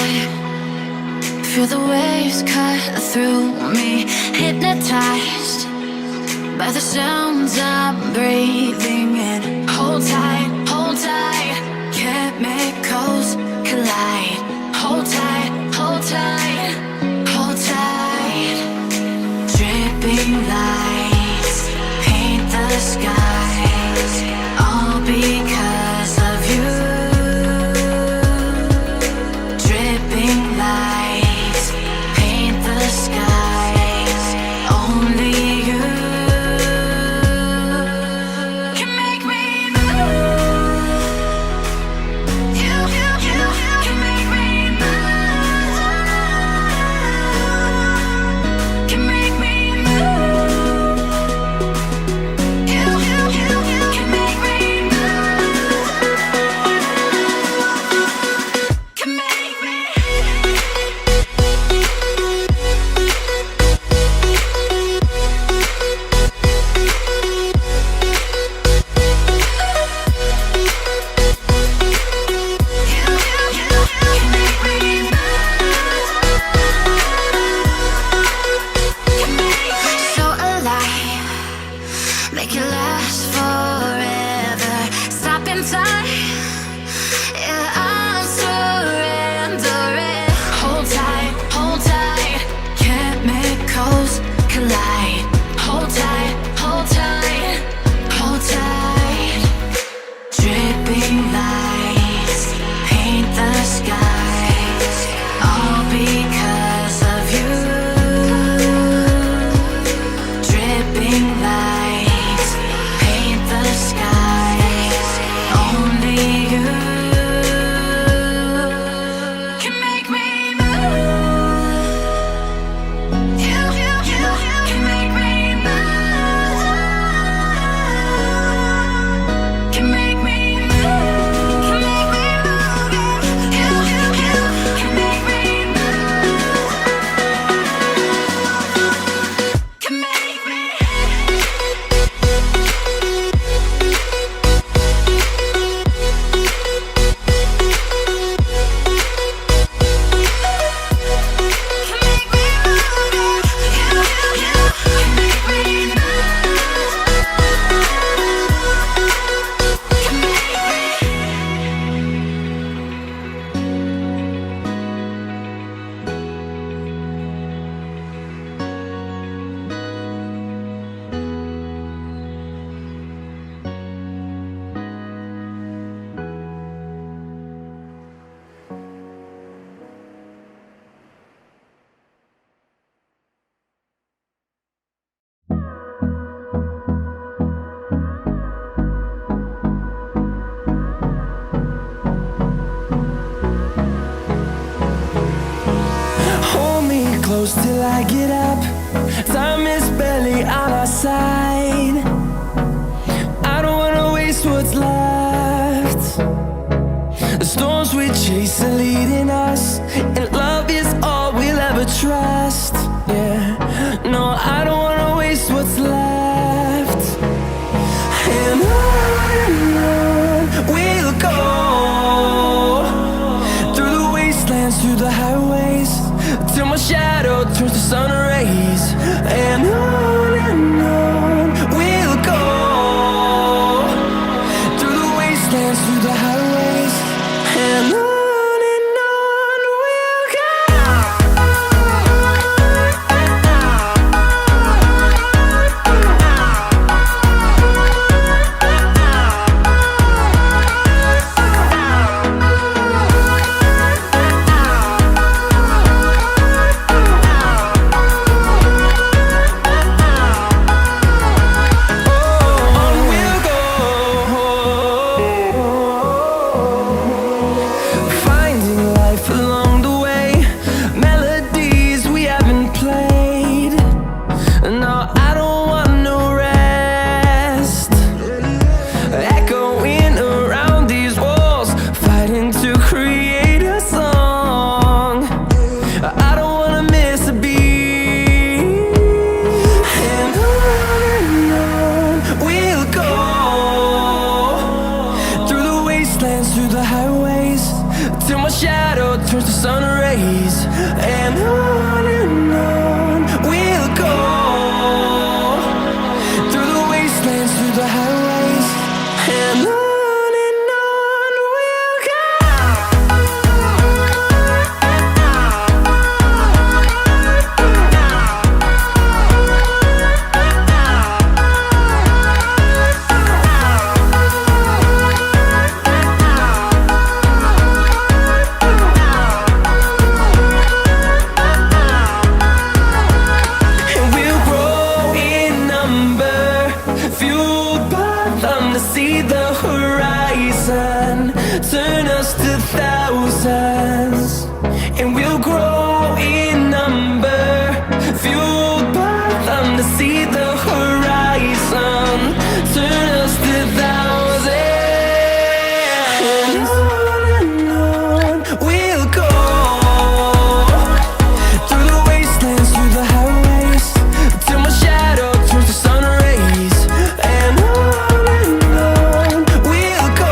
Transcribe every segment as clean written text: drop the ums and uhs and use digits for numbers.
high. Feel the waves cut through me, hypnotized by the sounds I'm breathing in. Hold tight, chemicals collide. Hold tight, hold tight, hold tight. Dripping lights paint the skies, all because of you. Dripping lights paint the skies, only you can make me move. You can make me move. Can make me move. You can make me move. Can make me. So alive, make it last forever. Stop in time, yeah, I'm surrendering. Hold tight, chemicals collide. Hold tight, hold tight, hold tight. Dripping lights paint the skies, all because of you. Dripping lights paint the skies, only you can make me move. You can make me move. Can make me move. Can make me move. You can make me move. Can make me. Hold me close till I get up. Time is barely on our side. I don't wanna waste what's left. The storms we chase are leading us, and love is all we'll ever trust. Yeah, no, I don't wanna waste what's left. And on we'll go, through the wastelands, through the highways, till my shadow turns to sun rays. And on we'll go, through the wastelands, through the highways. And on we'll go. Till my shadow turns to sun rays, and on we'll go through the wastelands, through the highways, and on we'll go. Turn us to thousands, and we'll grow in number, fueled by them to see the horizon. Turn us to thousands, and on we'll go through the wastelands, through the highways, till my shadow turns to sun rays, and on we'll go.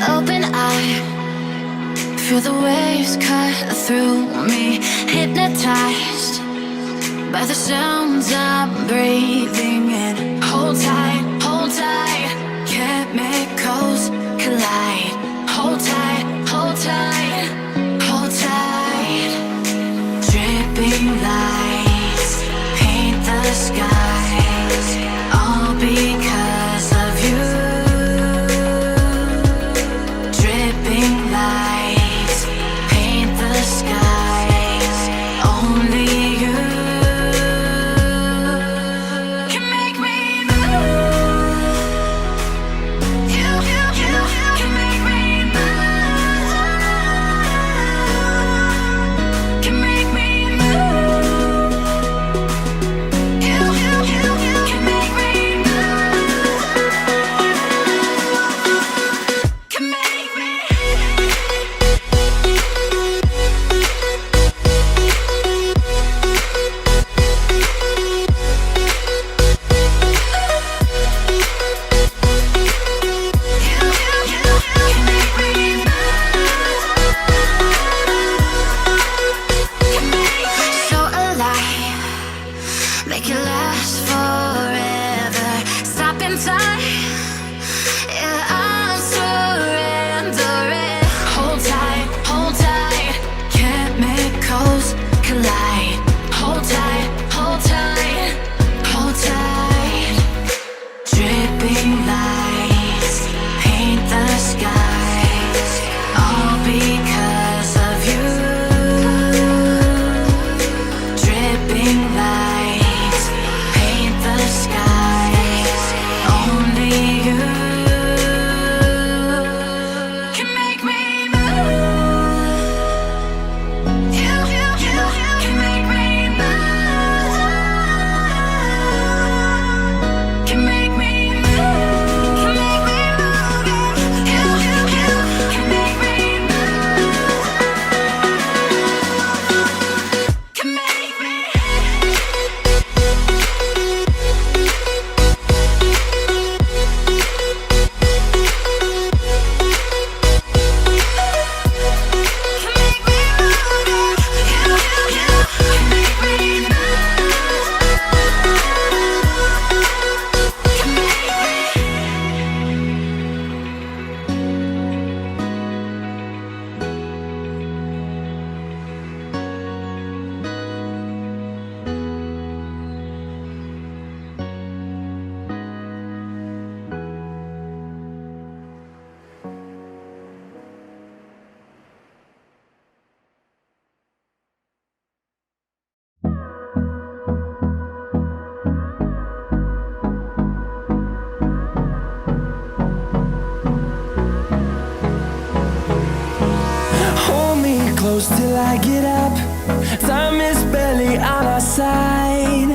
Open eye, feel the waves cut through me, hypnotized by the sounds I'm breathing in. Hold tight, chemicals collide. Hold tight, hold tight, hold tight. Dripping lights paint the skies, all because of you. Dripping lights paint the skies, only you can make me move. You can make me move. Can make me move. You can make me move. Can make me. So alive, make it last forever. Stop in time, yeah, I'm surrendering. Hold tight, chemicals collide. Hold tight, hold tight, hold tight. Dripping lights paint the skies, all because of you. Dripping lights paint the skies, only you close till I get up. Time is barely on our side.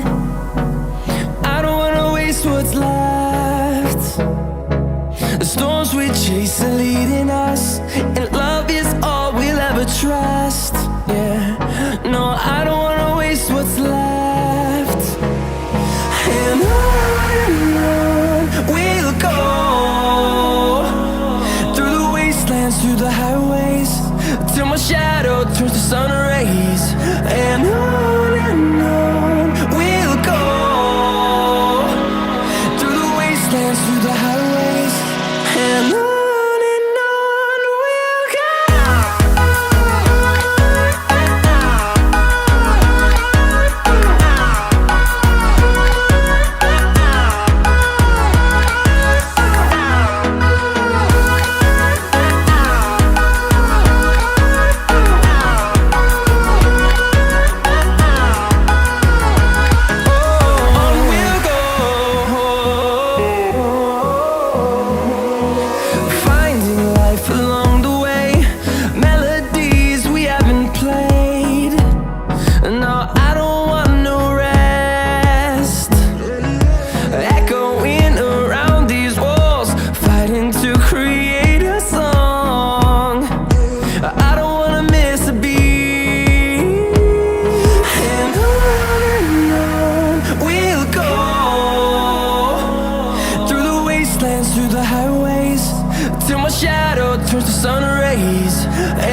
I don't wanna waste what's left. The storms we chase are leading us, and love is all we'll ever trust. Yeah, no, I don't wanna waste what's left. And on we'll go, through the wastelands, through the highways, till my shadow turns to sun rays. And on we'll go, through the wastelands, through the highways, and on we'll go. Through the highways, till my shadow turns to sun rays.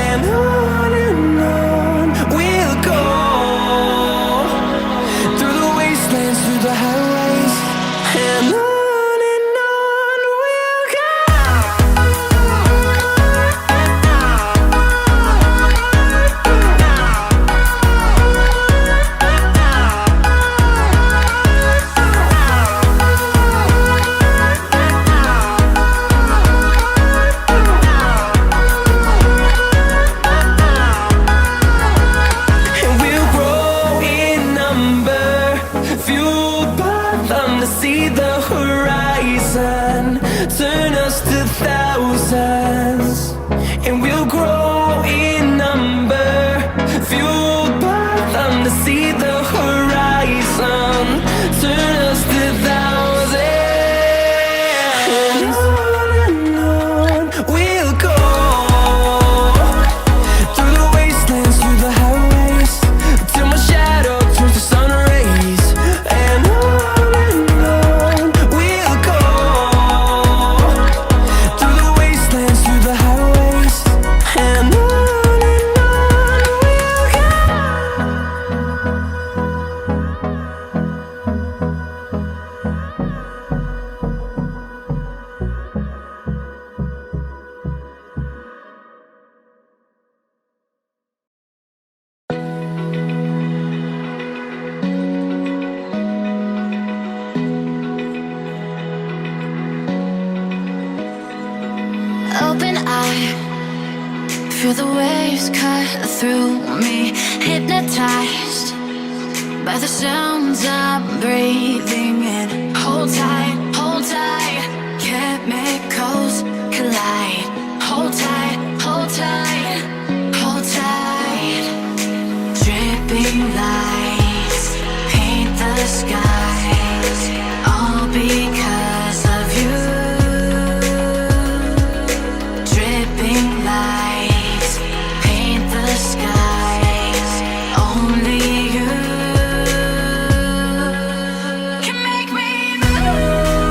And on we'll go, through the wastelands, through the highways, and on we'll go. See the horizon, turn us to thousands, and we'll grow in number, fueled by them to see the horizon, turn us to thousands. And on we'll go, through the wastelands, through the highways, till my shadow turns to sun rays. And on open eye, feel the waves cut through me, hypnotized by the sounds I'm breathing in. Hold tight, chemicals collide. Hold tight, hold tight, hold tight. Dripping lights paint the skies, all because of you. Dripping lights paint the skies, only you can make me move.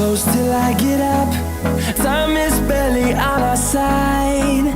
close till I get up. Time is barely on our side.